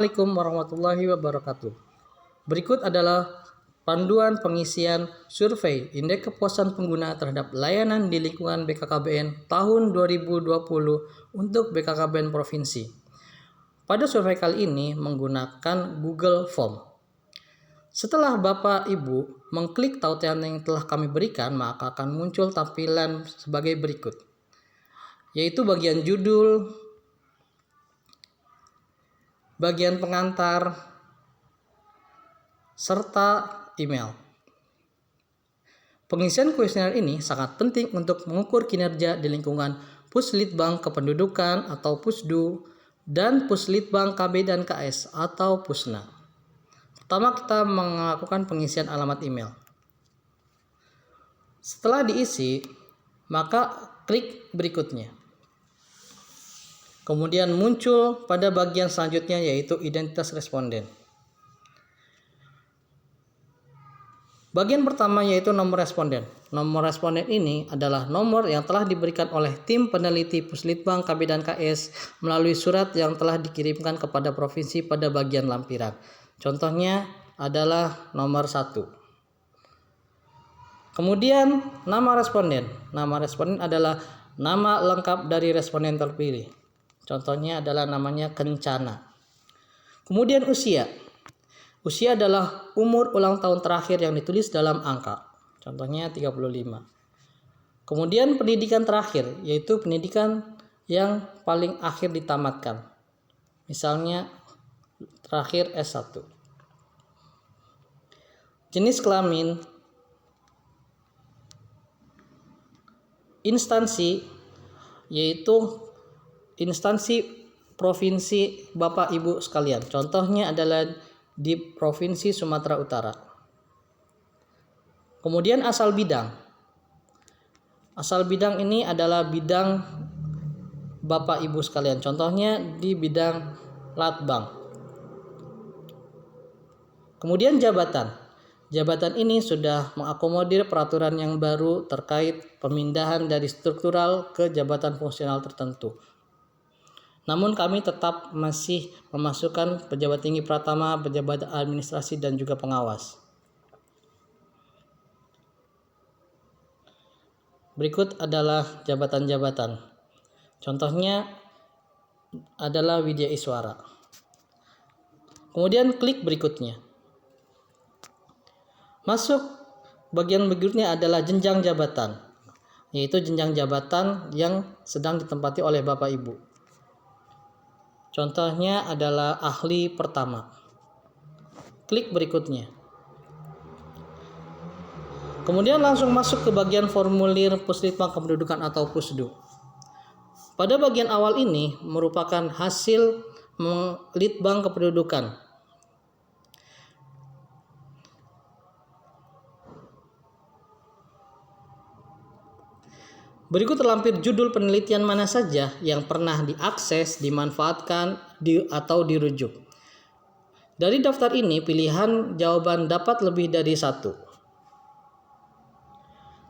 Assalamualaikum warahmatullahi wabarakatuh. Berikut adalah panduan pengisian survei indeks kepuasan pengguna terhadap layanan di lingkungan BKKBN tahun 2020 untuk BKKBN Provinsi. Pada survei kali ini menggunakan Google Form. Setelah Bapak Ibu mengklik tautan yang telah kami berikan, maka akan muncul tampilan sebagai berikut, yaitu bagian judul, bagian pengantar, serta email. Pengisian kuesioner ini sangat penting untuk mengukur kinerja di lingkungan Puslitbang Kependudukan atau Pusdu dan Puslitbang KB dan KS atau Pusna. Pertama, kita melakukan pengisian alamat email. Setelah diisi, maka klik berikutnya. Kemudian muncul pada bagian selanjutnya yaitu identitas responden. Bagian pertama yaitu nomor responden. Nomor responden ini adalah nomor yang telah diberikan oleh tim peneliti Puslitbang KB dan KS melalui surat yang telah dikirimkan kepada provinsi pada bagian lampiran. Contohnya adalah nomor 1. Kemudian nama responden. Nama responden adalah nama lengkap dari responden terpilih. Contohnya adalah namanya Kencana. Kemudian usia. Usia adalah umur ulang tahun terakhir yang ditulis dalam angka. Contohnya 35. Kemudian pendidikan terakhir, yaitu pendidikan yang paling akhir ditamatkan. Misalnya terakhir S1. Jenis kelamin. Instansi, yaitu instansi provinsi Bapak Ibu sekalian. Contohnya adalah di Provinsi Sumatera Utara. Kemudian asal bidang. Asal bidang ini adalah bidang Bapak Ibu sekalian. Contohnya di bidang Latbang. Kemudian jabatan. Jabatan ini sudah mengakomodir peraturan yang baru terkait pemindahan dari struktural ke jabatan fungsional tertentu. Namun kami tetap masih memasukkan pejabat tinggi pratama, pejabat administrasi, dan juga pengawas. Berikut adalah jabatan-jabatan. Contohnya adalah Widya Iswara. Kemudian klik berikutnya. Masuk bagian berikutnya adalah jenjang jabatan, yaitu jenjang jabatan yang sedang ditempati oleh Bapak Ibu. Contohnya adalah ahli pertama. Klik berikutnya. Kemudian langsung masuk ke bagian formulir Puslitbang Kependudukan atau Pusdu. Pada bagian awal ini merupakan hasil Litbang Kependudukan. Berikut terlampir judul penelitian mana saja yang pernah diakses, dimanfaatkan, atau dirujuk. Dari daftar ini, pilihan jawaban dapat lebih dari satu.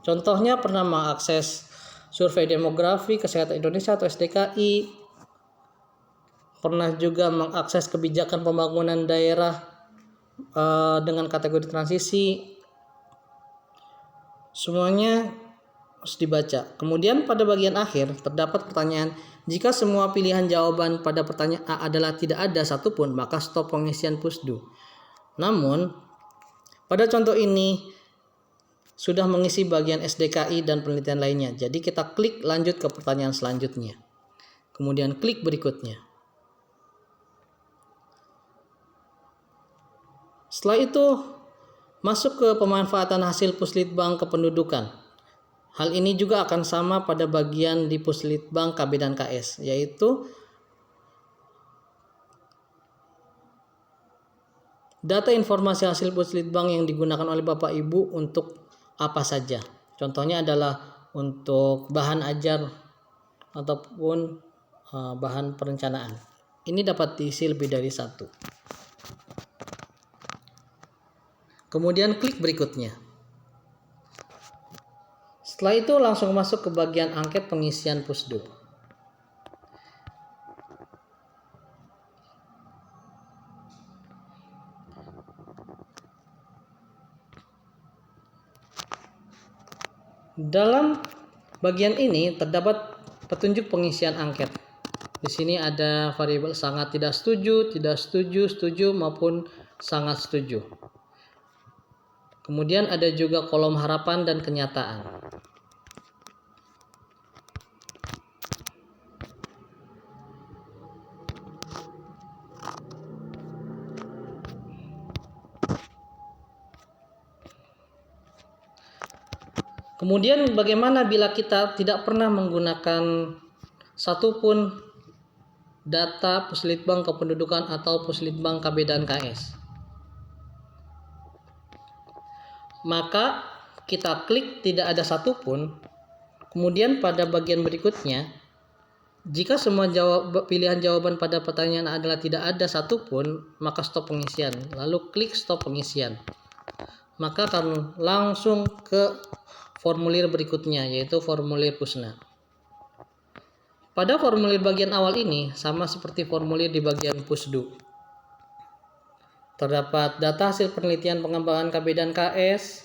Contohnya pernah mengakses survei demografi kesehatan Indonesia atau SDKI, pernah juga mengakses kebijakan pembangunan daerah dengan kategori transisi. Semuanya harus dibaca. Kemudian pada bagian akhir terdapat pertanyaan, jika semua pilihan jawaban pada pertanyaan A adalah tidak ada satupun, maka stop pengisian Pusdu. Namun pada contoh ini sudah mengisi bagian SDKI dan penelitian lainnya. Jadi kita klik lanjut ke pertanyaan selanjutnya. Kemudian klik berikutnya. Setelah itu masuk ke pemanfaatan hasil Puslitbang Kependudukan. Hal ini juga akan sama pada bagian di Puslitbang KB dan KS, yaitu data informasi hasil Puslitbang yang digunakan oleh Bapak Ibu untuk apa saja. Contohnya adalah untuk bahan ajar ataupun bahan perencanaan. Ini dapat diisi lebih dari satu. Kemudian klik berikutnya. Setelah itu langsung masuk ke bagian angket pengisian Pusdu. Dalam bagian ini terdapat petunjuk pengisian angket. Di sini ada variabel sangat tidak setuju, setuju maupun sangat setuju. Kemudian ada juga kolom harapan dan kenyataan. Kemudian bagaimana bila kita tidak pernah menggunakan satupun data Puslitbang Kependudukan atau Puslitbang KB dan KS? Maka kita klik tidak ada satupun. Kemudian pada bagian berikutnya, jika semua pilihan jawaban pada pertanyaan adalah tidak ada satupun, maka stop pengisian. Lalu klik stop pengisian. Maka akan langsung ke formulir berikutnya, yaitu formulir Pusna. Pada formulir bagian awal ini sama seperti formulir di bagian Pusdu. Terdapat data hasil penelitian pengembangan KB dan KS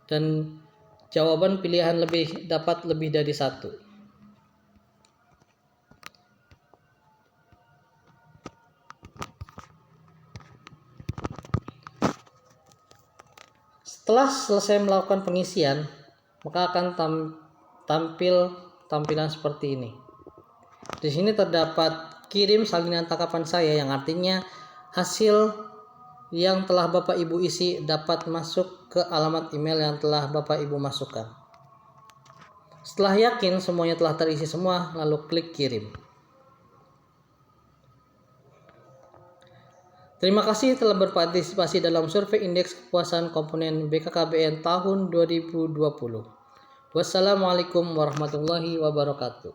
dan jawaban pilihan dapat lebih dari satu. Setelah selesai melakukan pengisian, maka akan tampil tampilan seperti ini. Di sini terdapat kirim salinan tangkapan saya, yang artinya hasil yang telah Bapak Ibu isi dapat masuk ke alamat email yang telah Bapak Ibu masukkan. Setelah yakin semuanya telah terisi semua, lalu klik kirim. Terima kasih telah berpartisipasi dalam survei indeks kepuasan komponen BKKBN tahun 2020. Wassalamualaikum warahmatullahi wabarakatuh.